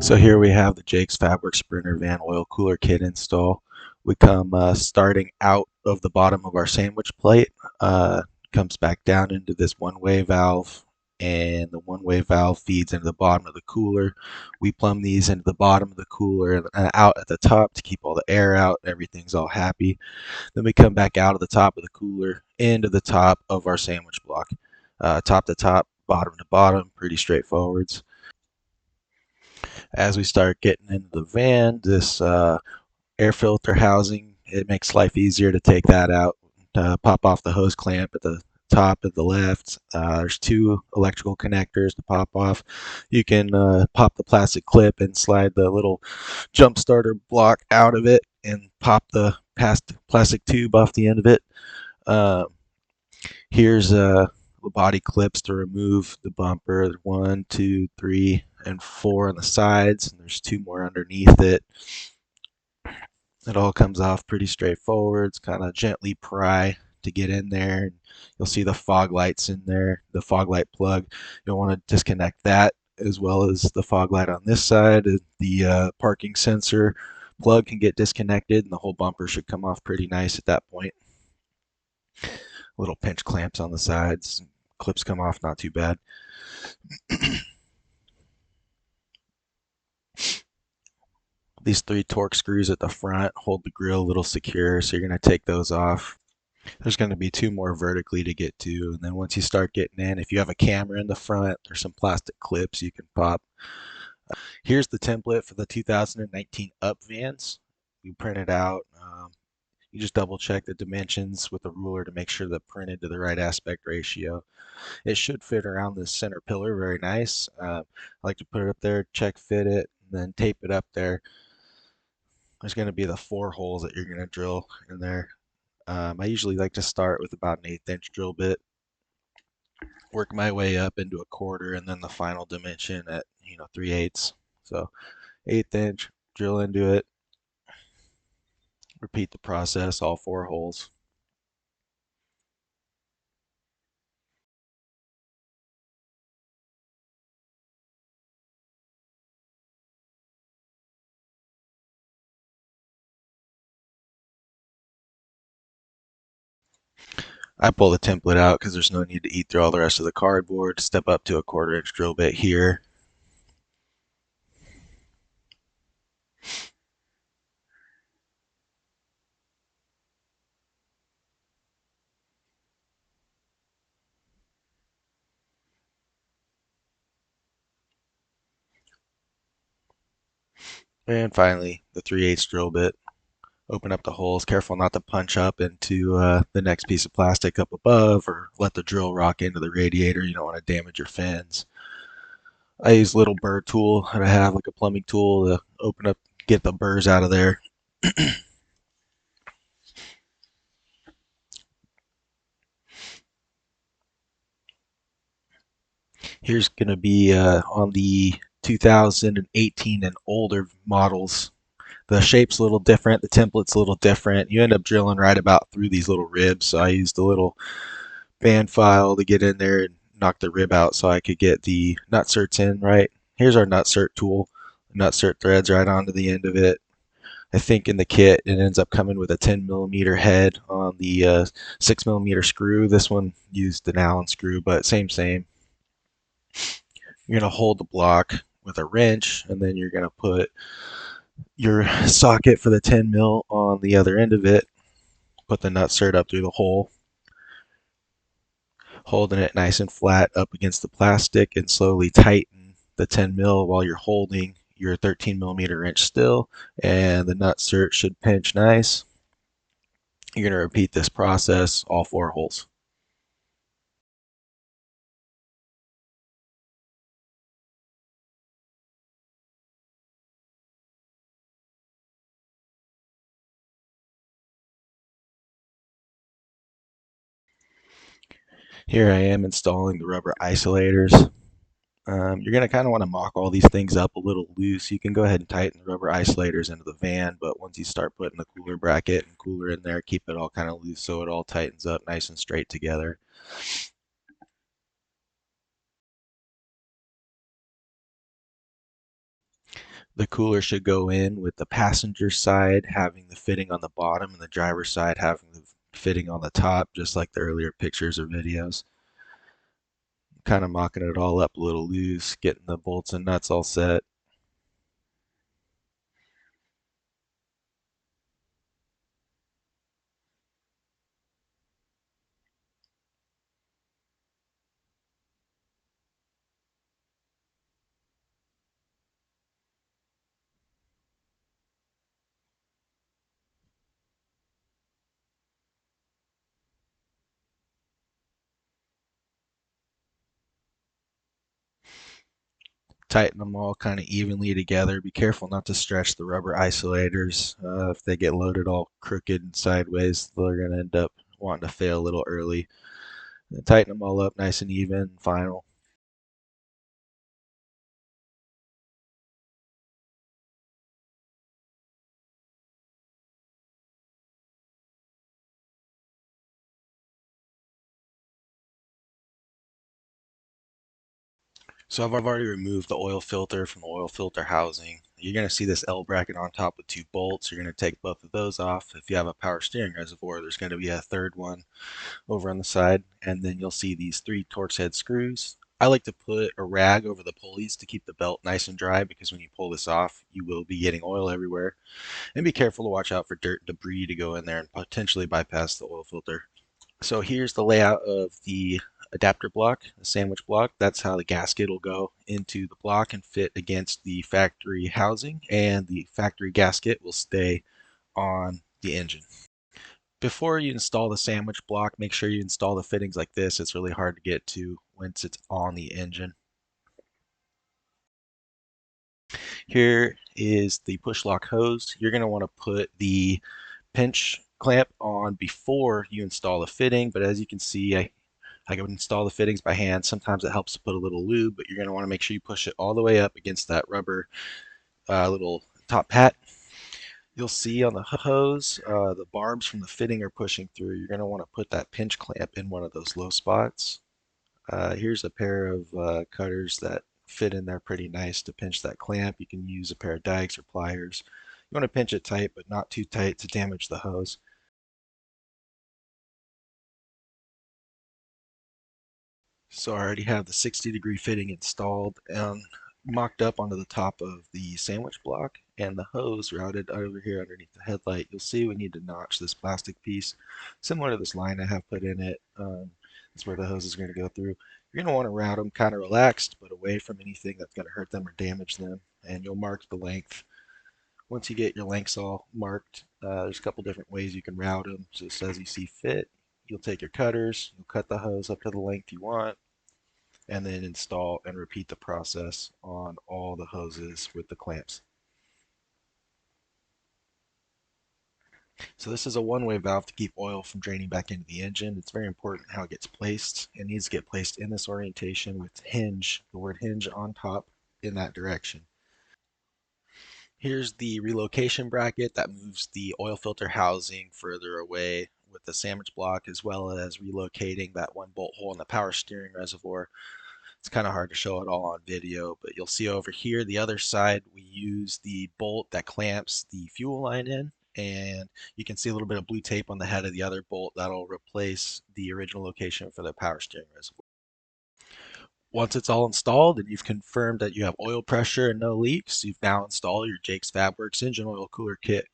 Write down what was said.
So here we have the Jake's Fabworks Sprinter van oil cooler kit install. We come starting out of the bottom of our sandwich plate, comes back down into this one-way valve, and the one-way valve feeds into the bottom of the cooler. We plumb these into the bottom of the cooler and out at the top to keep all the air out. Everything's all happy. Then we come back out of the top of the cooler into the top of our sandwich block. Top to top, bottom to bottom, pretty straightforward. As we start getting into the van, this air filter housing, it makes life easier to take that out. Pop off the hose clamp at the top at the left. There's two electrical connectors to pop off. You can pop the plastic clip and slide the little jump starter block out of it and pop the plastic tube off the end of it. Uh, Here's the body clips to remove the bumper. 1, 2, 3, and 4 on the sides, and there's 2 more underneath it. It all comes off pretty straightforward. It's kind of gently pry to get in there. You'll see the fog lights in there, the fog light plug. You'll want to disconnect that as well as the fog light on this side. The parking sensor plug can get disconnected and the whole bumper should come off pretty nice at that point. Little pinch clamps on the sides. Clips come off not too bad. These 3 torque screws at the front hold the grill a little secure, so you're going to take those off. There's going to be 2 more vertically to get to, and then once you start getting in, if you have a camera in the front, there's some plastic clips you can pop. Here's the template for the 2019 Up vans. We printed out. You just double check the dimensions with a ruler to make sure they're printed to the right aspect ratio. It should fit around this center pillar very nice. I like to put it up there, check fit it, and then tape it up there. There's going to be the 4 holes that you're going to drill in there. I usually like to start with about an 1/8 inch drill bit, work my way up into a quarter, and then the final dimension at 3/8. So 1/8 inch, drill into it, repeat the process, all 4 holes. I pull the template out because there's no need to eat through all the rest of the cardboard. Step up to a 1/4 inch drill bit here. And finally, the 3/8 drill bit. Open up the holes. Careful not to punch up into the next piece of plastic up above or let the drill rock into the radiator. You don't want to damage your fins. I use a little burr tool that I have, like a plumbing tool, to open up, get the burrs out of there. Here's going to be on the 2018 and older models. The shape's a little different, the template's a little different. You end up drilling right about through these little ribs, so I used a little band file to get in there and knock the rib out so I could get the nut certs in right. Here's our nut cert tool. Nut cert threads right onto the end of it. I think in the kit it ends up coming with a 10mm head on the 6mm screw. This one used an Allen screw, but same. You're going to hold the block with a wrench, and then you're going to put your socket for the 10mm on the other end of it. Put the nut cert up through the hole, holding it nice and flat up against the plastic, and slowly tighten the 10mm while you're holding your 13mm wrench still, and the nut cert should pinch nice. You're going to repeat this process all 4 holes. Here I am installing the rubber isolators. You're going to kind of want to mock all these things up a little loose. You can go ahead and tighten the rubber isolators into the van, but once you start putting the cooler bracket and cooler in there, keep it all kind of loose so it all tightens up nice and straight together. The cooler should go in with the passenger side having the fitting on the bottom and the driver's side having the fitting on the top, just like the earlier pictures or videos. Kind of mocking it all up a little loose, getting the bolts and nuts all set. Tighten them all kind of evenly together. Be careful not to stretch the rubber isolators. If they get loaded all crooked and sideways, they're going to end up wanting to fail a little early. And tighten them all up nice and even, final. So I've already removed the oil filter from the oil filter housing. You're going to see this L bracket on top with two bolts. You're going to take both of those off. If you have a power steering reservoir, there's going to be a third one over on the side. And then you'll see these three Torx head screws. I like to put a rag over the pulleys to keep the belt nice and dry, because when you pull this off, you will be getting oil everywhere. And be careful to watch out for dirt and debris to go in there and potentially bypass the oil filter. So here's the layout of the adapter block, the sandwich block. That's how the gasket will go into the block and fit against the factory housing, and the factory gasket will stay on the engine. Before you install the sandwich block, make sure you install the fittings like this. It's really hard to get to once it's on the engine. Here is the push lock hose. You're going to want to put the pinch clamp on before you install the fitting, but as you can see, I can install the fittings by hand. Sometimes it helps to put a little lube, but you're going to want to make sure you push it all the way up against that rubber little top pat. You'll see on the hose, the barbs from the fitting are pushing through. You're going to want to put that pinch clamp in one of those low spots. Here's a pair of cutters that fit in there pretty nice to pinch that clamp. You can use a pair of digs or pliers. You want to pinch it tight, but not too tight to damage the hose. So I already have the 60-degree fitting installed and mocked up onto the top of the sandwich block, and the hose routed over here underneath the headlight. You'll see we need to notch this plastic piece similar to this line I have put in it. That's where the hose is going to go through. You're going to want to route them kind of relaxed, but away from anything that's going to hurt them or damage them, and you'll mark the length. Once you get your lengths all marked, there's a couple different ways you can route them, just as you see fit. You'll take your cutters, you'll cut the hose up to the length you want, and then install and repeat the process on all the hoses with the clamps. So this is a one-way valve to keep oil from draining back into the engine. It's very important how it gets placed. It needs to get placed in this orientation with hinge, the word hinge on top, in that direction. Here's the relocation bracket that moves the oil filter housing further away with the sandwich block, as well as relocating that one bolt hole in the power steering reservoir. It's kind of hard to show it all on video, but you'll see over here, the other side, we use the bolt that clamps the fuel line in, and you can see a little bit of blue tape on the head of the other bolt that'll replace the original location for the power steering reservoir. Once it's all installed and you've confirmed that you have oil pressure and no leaks, you've now installed your Jake's Fabworks engine oil cooler kit